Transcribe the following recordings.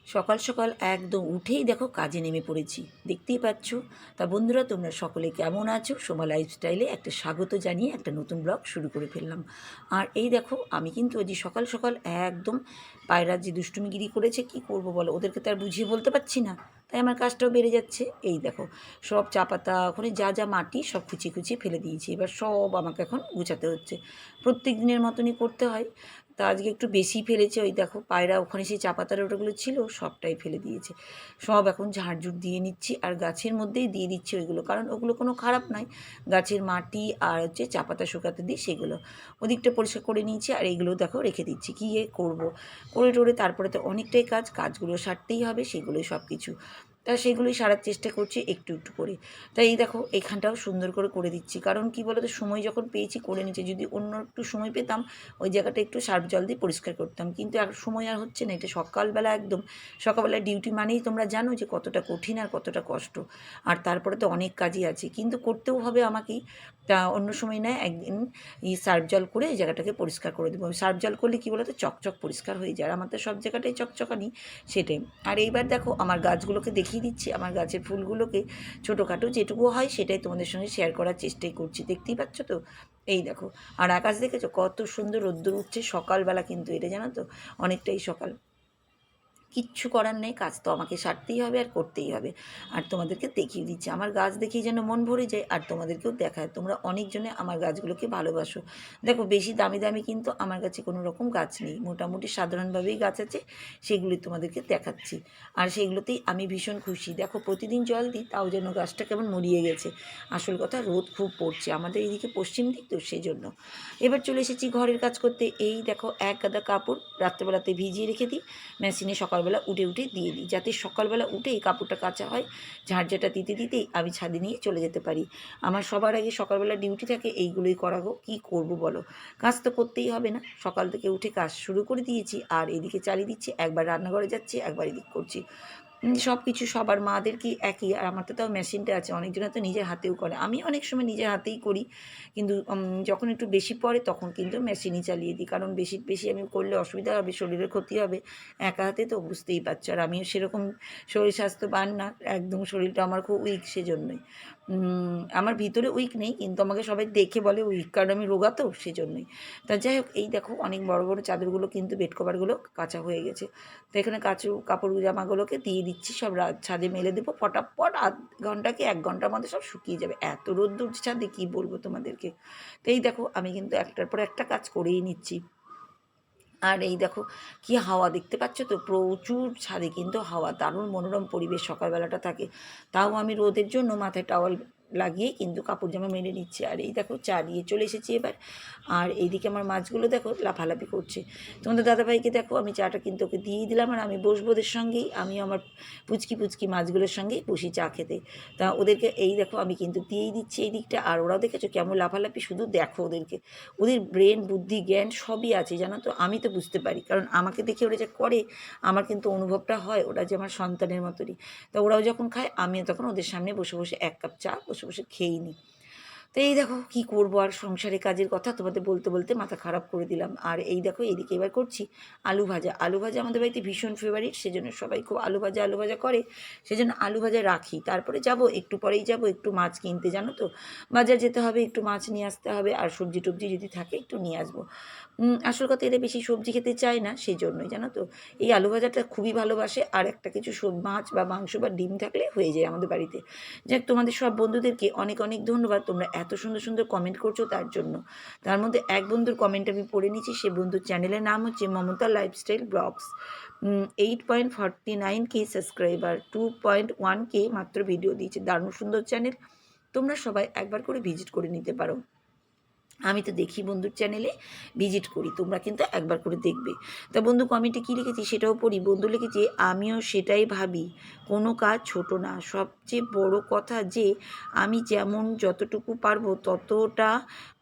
সকাল সকাল একদম উঠেই দেখো কাজে নেমে পড়েছি, দেখতেই পাচ্ছ। তা বন্ধুরা, তোমরা সকলে কেমন আছো? সোমা লাইফস্টাইলে একটা স্বাগত জানিয়ে একটা নতুন ব্লগ শুরু করে ফেললাম। আর এই দেখো, আমি কিন্তু আজ সকাল সকাল একদম পায়রা যে দুষ্টুমিগিরি করেছে, কি করব বলো, ওদেরকে তো আর বুঝিয়ে বলতে পারছি না, তাই আমার কাজটাও বেড়ে যাচ্ছে। এই দেখো, সব চা পাতা ওখানে যা যা মাটি সব খুঁচিয়ে খুঁচিয়ে ফেলে দিয়েছি, এবার সব আমাকে এখন গুছাতে হচ্ছে। প্রত্যেক দিনের মতনই করতে হয়। তা আজকে একটু বেশি ফেলেছে। ওই দেখো, পায়রা ওখানে সেই চা পাতার ওটাগুলো ছিল, সবটাই ফেলে দিয়েছে। সব এখন ঝাড়ঝুড় দিয়ে নিচ্ছি, আর গাছের মধ্যেই দিয়ে দিচ্ছি ওইগুলো, কারণ ওগুলো কোনো খারাপ নয়। গাছের মাটি আর হচ্ছে চা পাতা শুকাতে দিই, সেগুলো ওদিকটা পরিষ্কার করে নিয়েছি। আর এইগুলো দেখো রেখে দিচ্ছি, কী করব করে টোরে তারপরে তো অনেকটাই কাজগুলো সারতেই হবে, সেগুলোই সব কিছু। তা সেগুলোই সারার চেষ্টা করছি একটু একটু করে। তাই এই দেখো, এখানটাও সুন্দর করে দিচ্ছি, কারণ কি বলো তো, সময় যখন পেয়েছি করে নিচ্ছি। যদি অন্য একটু সময় পেতাম, ওই জায়গাটা একটু সার্ফ জল দিয়ে পরিষ্কার করতাম, কিন্তু আর সময় আর হচ্ছে না। এটা সকালবেলা, একদম সকালবেলা ডিউটি মানেই তোমরা জানো যে কতটা কঠিন আর কতটা কষ্ট। আর তারপরে তো অনেক কাজই আছে, কিন্তু করতেও হবে আমাকেই। তা অন্য সময় নয়, একদিন এই সার্ফ জল করে এই জায়গাটাকে পরিষ্কার করে দেবো। সার্ফ জল করলে কী বলো তো, চকচক পরিষ্কার হয়ে যায়। আর আমার তো সব জায়গাটাই চকচকানি, সেটাই। আর এইবার দেখো, আমার গাছগুলোকে দেখিয়ে দিচ্ছি, আমার গাছের ফুলগুলোকে ছোটোখাটো যেটুকু হয় সেটাই তোমাদের সঙ্গে শেয়ার করার চেষ্টাই করছি, দেখতেই পাচ্ছ তো। এই দেখো, আর আকাশ দেখেছো কত সুন্দর রোদ্দুর উঠছে সকালবেলা, কিন্তু এটা জানো তো, অনেকটাই সকাল। কিচ্ছু করার নেই, কাজ তো আমাকে সারতেই হবে আর করতেই হবে। আর তোমাদেরকে দেখিয়ে দিচ্ছি, আমার গাছ দেখেই যেন মন ভরে যায়, আর তোমাদেরকেও দেখায়। তোমরা অনেকজনে আমার গাছগুলোকে ভালোবাসো। দেখো, বেশি দামি দামি কিন্তু আমার কাছে কোনো রকম গাছ নেই, মোটামুটি সাধারণভাবেই গাছ আছে, সেগুলি তোমাদেরকে দেখাচ্ছি। আর সেগুলোতেই আমি ভীষণ খুশি। দেখো, প্রতিদিন জল দিই, তাও যেন গাছটা কেমন মরিয়ে গেছে। আসল কথা, রোদ খুব পড়ছে আমাদের এইদিকে, পশ্চিম দিক তো, সেই জন্য। এবার চলে এসেছি ঘরের কাজ করতে। এই দেখো, এক গাদা কাপড় রাত্রেবেলাতে ভিজিয়ে রেখে দিই, মেশিনে সকালবেলা উঠে দিয়ে দিই, যাতে সকালবেলা উঠেই কাপড়টা কাচা হয়। ঝাড়ঝাটা দিতে দিতেই আমি ছাদে নিয়ে চলে যেতে পারি। আমার সবার আগে সকালবেলা ডিউটি থাকে, এইগুলোই করাবো, কী করব বলো। কাজ তো করতেই হবে না, সকাল থেকে উঠে কাজ শুরু করে দিয়েছি, আর এদিকে চালিয়ে দিচ্ছি। একবার রান্নাঘরে যাচ্ছি, একবার এদিক করছি। সব কিছু সবার মাদের কি একই? আর আমার তো তাও মেশিনটা আছে, অনেকজনের তো নিজের হাতেও করে, আমি অনেক সময় নিজের হাতেই করি। কিন্তু যখন একটু বেশি পড়ে তখন কিন্তু মেশিনই চালিয়ে দিই, কারণ বেশি বেশি আমি করলে অসুবিধা হবে, শরীরের ক্ষতি হবে। একা হাতে তো বুঝতেই পারছো, আর আমিও সেরকম শরীর স্বাস্থ্যবান না, একদম শরীরটা আমার খুব উইক, সেজন্যই। আমার ভিতরে উইক নেই, কিন্তু আমাকে সবাই দেখে বলে উইক, কারণ আমি রোগা তো, সেজন্যই। তা যাই হোক, এই দেখো, অনেক বড় বড় চাদরগুলো কিন্তু বেড কভারগুলো কাঁচা হয়ে গেছে। তো এখানে কাপড় জামাগুলোকে দিয়ে দিচ্ছি, সব ছাদে মেলে দেবো ফটাফট। আধ ঘন্টা কি 1 ঘন্টার মধ্যে সব শুকিয়ে যাবে, এত রোদ্দুর ছাদে, কী বলবো তোমাদেরকে। তো এই দেখো, আমি কিন্তু একটার পর একটা কাজ করেই নিচ্ছি। আর এই দেখো, কি হাওয়া দেখতে পাচ্ছ তো, প্রচুর ছাদে কিন্তু হাওয়া, দারুণ মনোরম পরিবেশ সকালবেলাটা থাকে। তাও আমি রোদের জন্য মাথায় টাওয়াল লাগিয়ে কিন্তু কাপড় জামা মেলে নিচ্ছি। আর এই দেখো, চা নিয়ে চলে এসেছি এবার। আর এইদিকে আমার মাছগুলো দেখো লাফালাফি করছে। তোমাদের দাদাভাইকে দেখো, আমি চাটা কিন্তু ওকে দিয়েই দিলাম, আর আমি বসবো ওদের সঙ্গেই, আমি আমার পুচকি পুচকি মাছগুলোর সঙ্গেই বসি চা খেতে। তা ওদেরকে এই দেখো, আমি কিন্তু দিয়েই দিচ্ছি এই দিকটা। আর ওরাও দেখেছো কেমন লাফালাফি, শুধু দেখো ওদেরকে। ওদের ব্রেন, বুদ্ধি, জ্ঞান সবই আছে, জানো তো। আমি তো বুঝতে পারি, কারণ আমাকে দেখে ওরা যা করে, আমার কিন্তু অনুভবটা হয় ওরা যে আমার সন্তানের মতনই। তা ওরাও যখন খায়, আমিও তখন ওদের সামনে বসে বসে 1 কাপ চা বসে বসে খেয়েই নিই। তো এই দেখো, কী করবো আর, সংসারে কাজের কথা তোমাদের বলতে বলতে মাথা খারাপ করে দিলাম। আর এই দেখো, এইদিকে এবার করছি আলু ভাজা। আলু ভাজা আমাদের বাড়িতে ভীষণ ফেভারিট, সেজন্য সবাই খুব আলু ভাজা করে, সেজন্য আলু ভাজা রাখি। তারপরে যাব, একটু পরেই যাব একটু মাছ কিনতে, জানো তো। বাজার যেতে হবে, একটু মাছ নিয়ে আসতে হবে, আর সবজি টবজি যদি থাকে একটু নিয়ে আসবো। আসল কথা, এরা বেশি সবজি খেতে চায় না, সেই জন্যই, জানো তো। এই আলু ভাজাটা খুবই ভালোবাসে, আর একটা কিছু মাছ বা মাংস বা ডিম থাকলে হয়ে যায় আমাদের বাড়িতে। যাক, তোমাদের সব বন্ধুদেরকে অনেক অনেক ধন্যবাদ, তোমরা এত সুন্দর সুন্দর কমেন্ট করছো তার জন্য। তার মধ্যে এক বন্ধুর কমেন্ট আমি পড়ে নিচ্ছি, সে বন্ধুর চ্যানেলের নাম হচ্ছে Mamata lifestyle blogs. 8.49K subscriber, 2.1K মাত্র ভিডিও দিয়েছে, দারুণ সুন্দর চ্যানেল। তোমরা সবাই একবার করে ভিজিট করে নিতে পারো। আমি তো দেখি বন্ধুর চ্যানেলে, ভিজিট করি, তোমরা কিন্তু একবার করে দেখবে। তা বন্ধু কমেন্টে কী লিখেছি সেটাও পড়ি। বন্ধু লিখেছে, আমিও সেটাই ভাবি, কোনো কাজ ছোট না, সবচেয়ে বড় কথা যে আমি যেমন যতটুকু পারবো ততটা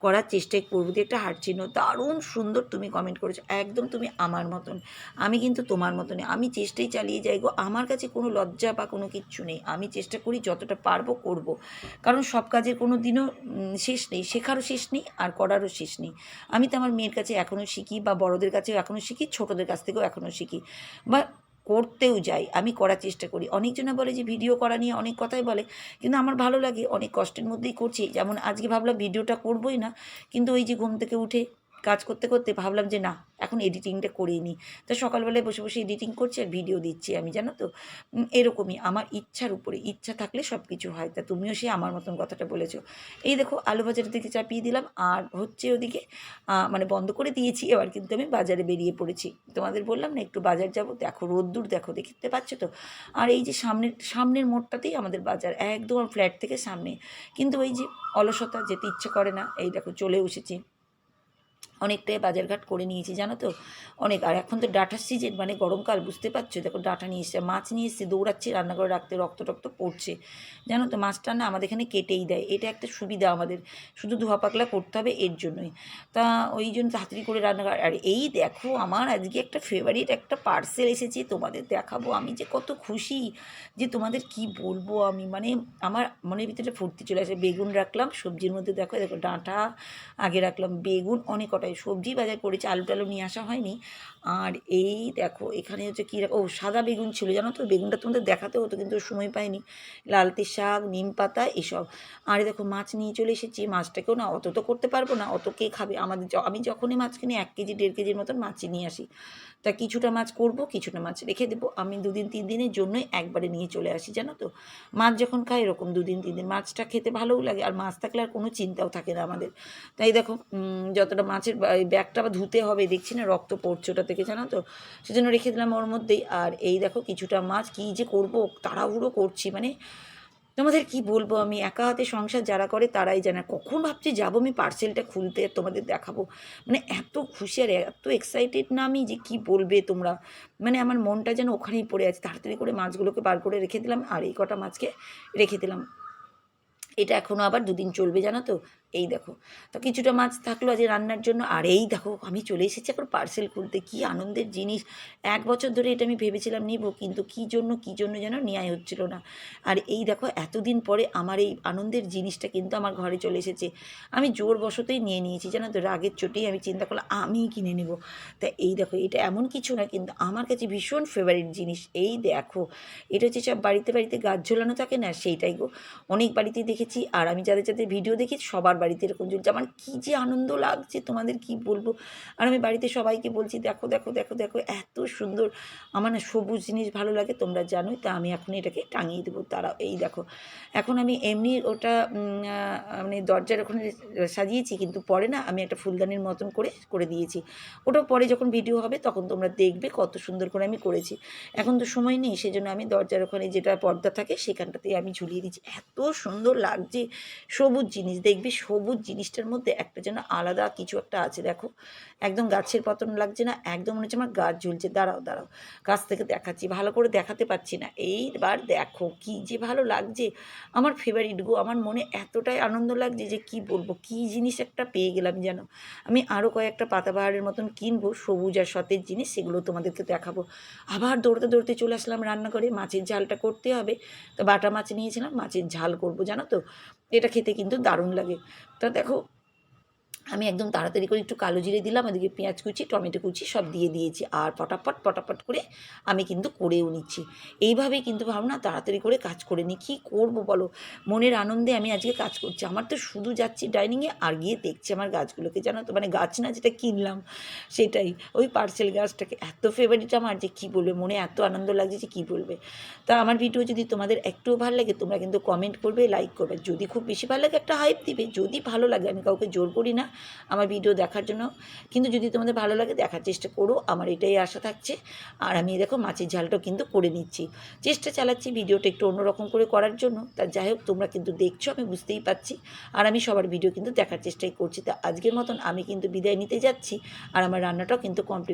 করার চেষ্টাই করবো। দিয়ে একটা হার্ট চিহ্ন, দারুণ সুন্দর তুমি কমেন্ট করেছো, একদম তুমি আমার মতন। আমি কিন্তু তোমার মতনই, আমি চেষ্টাই চালিয়ে যাই গো, আমার কাছে কোনো লজ্জা বা কোনো কিচ্ছু নেই, আমি চেষ্টা করি যতটা পারবো করব। কারণ সব কাজের কোনো দিনও শেষ নেই, শেখারও শেষ নেই আর করারও শেষ নেই। আমি তো আমার মেয়ের কাছে এখনও শিখি, বা বড়দের কাছেও এখনও শিখি, ছোটদের কাছ থেকেও এখনও শিখি। বা করতেও যাই, আমি করার চেষ্টা করি। অনেকজনে বলে যে ভিডিও করা নিয়ে অনেক কথাই বলে, কিন্তু আমার ভালো লাগে, অনেক কষ্টের মধ্যেই করছি। যেমন আজকে ভাবলাম ভিডিওটা করবই না, কিন্তু ওই যে ঘুম থেকে উঠে কাজ করতে করতে ভাবলাম যে না, এখন এডিটিংটা করেই নিই। তো সকালবেলায় বসে বসে এডিটিং করছি আর ভিডিও দিচ্ছি আমি, জানো তো। এরকমই আমার ইচ্ছার উপরে, ইচ্ছা থাকলে সব কিছু হয়। তা তুমিও সে আমার মতন কথাটা বলেছো। এই দেখো আলু ভাজার দিকে চাপিয়ে দিলাম, আর হচ্ছে ওদিকে মানে বন্ধ করে দিয়েছি। এবার কিন্তু আমি বাজারে বেরিয়ে পড়েছি। তোমাদের বললাম না একটু বাজার যাব, দেখো রোদ্দুর দেখো, দেখতে পাচ্ছ তো। আর এই যে সামনের সামনের মোড়টাতেই আমাদের বাজার, একদম ফ্ল্যাট থেকে সামনে। কিন্তু ওই যে অলসতা, যেতে ইচ্ছে করে না। এই দেখো চলে এসেছি, অনেকটাই বাজারঘাট করে নিয়েছি, জানো তো, অনেক। আর এখন তো ডাঁটার সিজন, মানে গরমকাল, বুঝতে পারছো। দেখো ডাঁটা নিয়ে এসছে, মাছ নিয়ে এসছে, দৌড়াচ্ছি রান্না করে রাখতে, রক্ত টক্ত পড়ছে, জানো তো। মাছটা না আমাদের এখানে কেটেই দেয়, এটা একটা সুবিধা আমাদের, শুধু ধোয়া পাকলা করতে হবে এর জন্যই। তা ওই জন্য তাড়াতাড়ি করে রান্না। আর এই দেখো আমার আজকে একটা ফেভারিট একটা পার্সেল এসেছে, তোমাদের দেখাবো। আমি যে কত খুশি, যে তোমাদের কি বলবো আমি, মানে আমার মনের ভিতরে ফুর্তি চলে আসে। বেগুন রাখলাম সবজির মধ্যে, দেখো দেখো ডাঁটা আগে রাখলাম, বেগুন অনেক কটাই, সবজি বাজার করেছি, আলু টালু নিয়ে আসা হয়নি। আর এই দেখো এখানে হচ্ছে কী, ও সাদা বেগুন ছিল, জানো তো। বেগুনটা তোমাদের দেখাতে হতো কিন্তু সময় পাইনি। লালতি শাক, নিম পাতা, এসব। আর দেখো মাছ নিয়ে চলে এসেছি। মাছটাকেও না অত তো করতে পারবো না, অত কে খাবে আমাদের। আমি যখনই মাছ কিনি 1 কেজি 1.5 কেজির মতন মাছই নিয়ে আসি। তা কিছুটা মাছ করব, কিছুটা মাছ রেখে দেবো। আমি 2 দিন 3 দিনের জন্যই একবারে নিয়ে চলে আসি, জানো তো। মাছ যখন খাই এরকম 2 দিন 3 দিন, মাছটা খেতে ভালোও লাগে, আর মাছ থাকলে আর কোনো চিন্তাও থাকে না আমাদের। তাই দেখো যতটা মাছের ব্যাগটা আবার ধুতে হবে, দেখছি না রক্ত পড়ছে ওটা থেকে, জানো তো। সেজন্য রেখে দিলাম ওর মধ্যেই। আর এই দেখো কিছুটা মাছ, কী যে করবো, তাড়াহুড়ো করছি, মানে তোমাদের কি বলবো আমি, একা হাতে সংসার যারা করে তারাই জানে। কখন ভাবছি যাবো আমি পার্সেলটা খুলতে, তোমাদের দেখাবো। মানে এত খুশি আর এত এক্সাইটেড না আমি, যে কি বলবে তোমরা। মানে আমার মনটা যেন ওখানেই পড়ে আছে। তাড়াতাড়ি করে মাছগুলোকে বার করে রেখে দিলাম, আর এই কটা মাছকে রেখে দিলাম। এটা এখনও আবার 2 দিন চলবে, জানো তো। এই দেখো, তো কিছুটা মাছ থাকলো আজ রান্নার জন্য। আর এই দেখো আমি চলে এসেছি এখন পার্সেল খুলতে, কী আনন্দের জিনিস। 1 বছর ধরে এটা আমি ভেবেছিলাম নিব, কিন্তু কী জন্য যেন নেওয়াই হচ্ছিল না। আর এই দেখো এতদিন পরে আমার এই আনন্দের জিনিসটা কিন্তু আমার ঘরে চলে এসেছে। আমি জোর বশতেই নিয়ে নিয়েছি, জানো তো। রাগের চোটেই আমি চিন্তা করলাম আমিই কিনে নেব। তা এই দেখো, এটা এমন কিছু না, কিন্তু আমার কাছে ভীষণ ফেভারিট জিনিস। এই দেখো, এটা হচ্ছে সব বাড়িতে বাড়িতে গাছ ঝোলানো থাকে না, সেইটাই গো। অনেক বাড়িতেই দেখেছি, আর আমি যাদের যাদের ভিডিও দেখি সবার বাড়িতে এরকম ঝুলছে। আমার কী যে আনন্দ লাগছে তোমাদের কি বলবো। আর আমি বাড়িতে সবাইকে বলছি দেখো দেখো দেখো দেখো, এত সুন্দর। আমার না সবুজ জিনিস ভালো লাগে, তোমরা জানোই। তা আমি এখন এটাকে টাঙিয়ে দেবো, তারা এই দেখো। এখন আমি এমনি ওটা মানে দরজার ওখানে সাজিয়েছি, কিন্তু পরে না আমি একটা ফুলদানির মতন করে করে দিয়েছি। ওটা পরে যখন ভিডিও হবে তখন তোমরা দেখবে কত সুন্দর করে আমি করেছি। এখন তো সময় নেই, সেজন্য আমি দরজার ওখানে যেটা পর্দা থাকে সেখানটাতেই আমি ঝুলিয়ে দিচ্ছি। এত সুন্দর লাগছে সবুজ জিনিস, দেখবি সবুজ জিনিসটার মধ্যে একটা যেন আলাদা কিছু একটা আছে। দেখো একদম গাছের পতন লাগছে না, একদম মনে হচ্ছে আমার গাছ ঝুলছে। দাঁড়াও দাঁড়াও, কাছ থেকে দেখাচ্ছি, ভালো করে দেখাতে পারছি না। এইবার দেখো কি যে ভালো লাগছে, আমার ফেভারিট গো। আমার মনে এতটাই আনন্দ লাগছে যে কি বলবো, কি জিনিস একটা পেয়ে গেলাম যেন। আমি আরও কয়েকটা পাতাবাহারের মতন কিনবো, সবুজ আর সতেজ জিনিস, সেগুলো তোমাদেরকে দেখাবো। আবার দৌড়তে দৌড়তে চলে আসলাম রান্নাঘরে, মাছের ঝালটা করতে হবে। তো বাটা মাছ নিয়েছিলাম, মাছের ঝাল করবো, জানো তো। এটা খেতে কিন্তু দারুণ লাগে। তা দেখো আমি একদম তাড়াতাড়ি করে একটু কালো জিরে দিলাম, ওদিকে পেঁয়াজ কুচি, টমেটো কুচি সব দিয়ে দিয়েছি, আর পটাপট পটাপট করে আমি কিন্তু করেও নিচ্ছি। এইভাবেই কিন্তু ভাবনা তাড়াতাড়ি করে কাজ করে নিই। কী করবো বলো, মনের আনন্দে আমি আজকে কাজ করছি। আমার তো শুধু যাচ্ছি ডাইনিংয়ে আর গিয়ে দেখছি আমার গাছগুলোকে, জানো তো। মানে গাছ না, যেটা কিনলাম সেটাই, ওই পার্সেল গাছটাকে এত ফেভারিট আমার, যে কী বলবে, মনে এত আনন্দ লাগছে যে কী বলবে। তা আমার ভিডিও যদি তোমাদের একটুও ভালো লাগে তোমরা কিন্তু কমেন্ট করবে, লাইক করবে। যদি খুব বেশি ভালো লাগে একটা হাইপ দিবে, যদি ভালো লাগে, আমি কাউকে জোর করি না আমার ভিডিও দেখার জন্য, কিন্তু যদি তোমাদের ভালো লাগে দেখার চেষ্টা করো, আমার এটাই আশা থাকছে। আর আমি দেখো মাছের ঝালটাও কিন্তু করে নিচ্ছি, চেষ্টা চালাচ্ছি ভিডিওটা একটু অন্যরকম করে করার জন্য। তা যাই হোক, তোমরা কিন্তু দেখছো, আমি বুঝতেই পারছি। আর আমি সবার ভিডিও কিন্তু দেখার চেষ্টাই করছি। তা আজকের মতন আমি কিন্তু বিদায় নিতে যাচ্ছি, আর আমার রান্নাটাও কিন্তু কমপ্লিট।